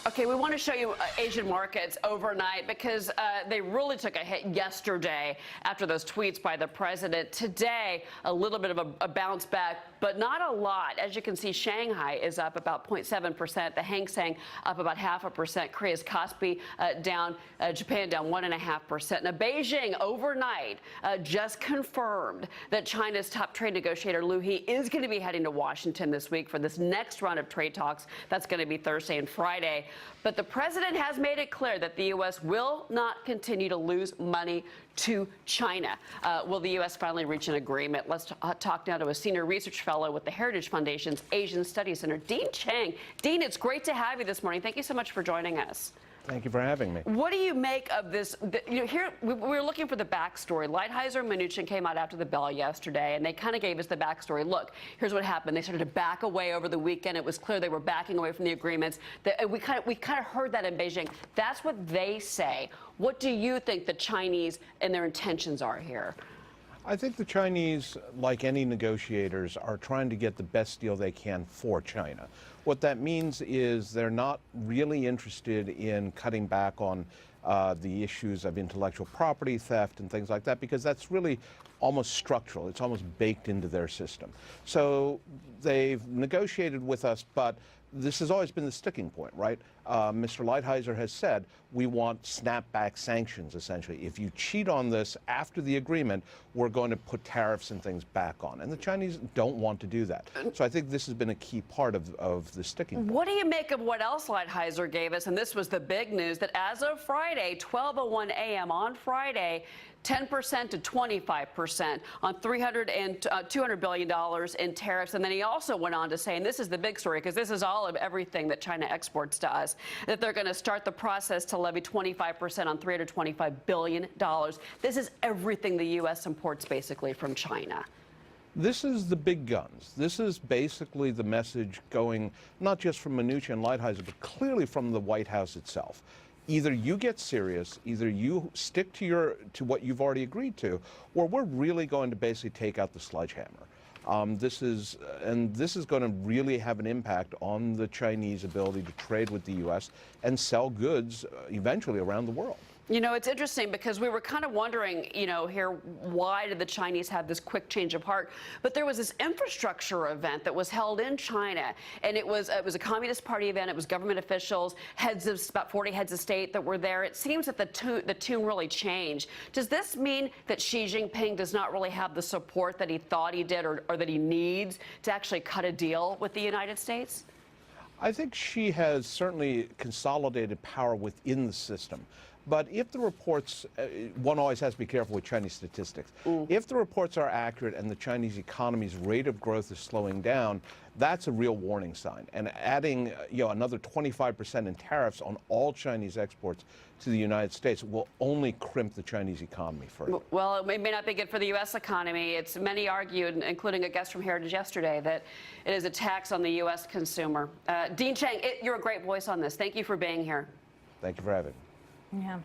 Okay, we want to show you Asian markets overnight because they really took a hit yesterday after those tweets by the president. Today, a little bit of a bounce back, but not a lot. As you can see, Shanghai is up about 0.7%. The Hang Seng up about 0.5%. Korea's Kospi down. Japan down 1.5%. Now, Beijing overnight just confirmed that China's top trade negotiator Liu He is going to be heading to Washington this week for this next round of trade talks. That's going to be Thursday and Friday. But the president has made it clear that the U.S. will not continue to lose money to China. Will the U.S. finally reach an agreement? Let's talk now to a senior research fellow with the Heritage Foundation's Asian Studies Center, Dean Cheng. Dean, it's great to have you this morning. Thank you so much for joining us. Thank you for having me. What do you make of this? Here we were looking for the backstory. Lighthizer and Mnuchin came out after the bell yesterday, and they kind of gave us the backstory. Look, here's what happened. They started to back away over the weekend. It was clear they were backing away from the agreements. We kind of heard that in Beijing. That's what they say. What do you think the Chinese and their intentions are here? I think the Chinese, like any negotiators, are trying to get the best deal they can for China. What that means is they're not really interested in cutting back on the issues of intellectual property theft and things like that, because that's really almost structural. It's almost baked into their system. So they've negotiated with us, but this has always been the sticking point, right? Mr. Lighthizer has said, we want snapback sanctions, essentially. If you cheat on this after the agreement, we're going to put tariffs and things back on. And the Chinese don't want to do that. So I think this has been a key part of the sticking point. What do you make of what else Lighthizer gave us? And this was the big news, that as of Friday, 12:01 a.m. on Friday, 10% to 25% on $200 billion in tariffs. And then he also went on to say, and this is the big story, because this is all of everything that China exports to us, that they're going to start the process to levy 25% on $325 billion. This is everything the U.S. imports basically from China. This is the big guns. This is basically the message going not just from Mnuchin and Lighthizer, but clearly from the White House itself. Either you get serious, either you stick to what you've already agreed to, or we're really going to basically take out the sledgehammer. This is going to really have an impact on the Chinese ability to trade with the U.S. and sell goods eventually around the world. You know, it's interesting because we were kind of wondering, here, why did the Chinese have this quick change of heart? But there was this infrastructure event that was held in China, and it was a Communist Party event. It was government officials, about 40 heads of state that were there. It seems that the tune really changed. Does this mean that Xi Jinping does not really have the support that he thought he did or that he needs to actually cut a deal with the United States? I think Xi has certainly consolidated power within the system. But if the reports, one always has to be careful with Chinese statistics. If the reports are accurate and the Chinese economy's rate of growth is slowing down, that's a real warning sign. And adding another 25% in tariffs on all Chinese exports to the United States will only crimp the Chinese economy further. Well, it may not be good for the U.S. economy. Many argued, including a guest from Heritage yesterday, that it is a tax on the U.S. consumer. Dean Cheng, you're a great voice on this. Thank you for being here. Thank you for having me. Yeah.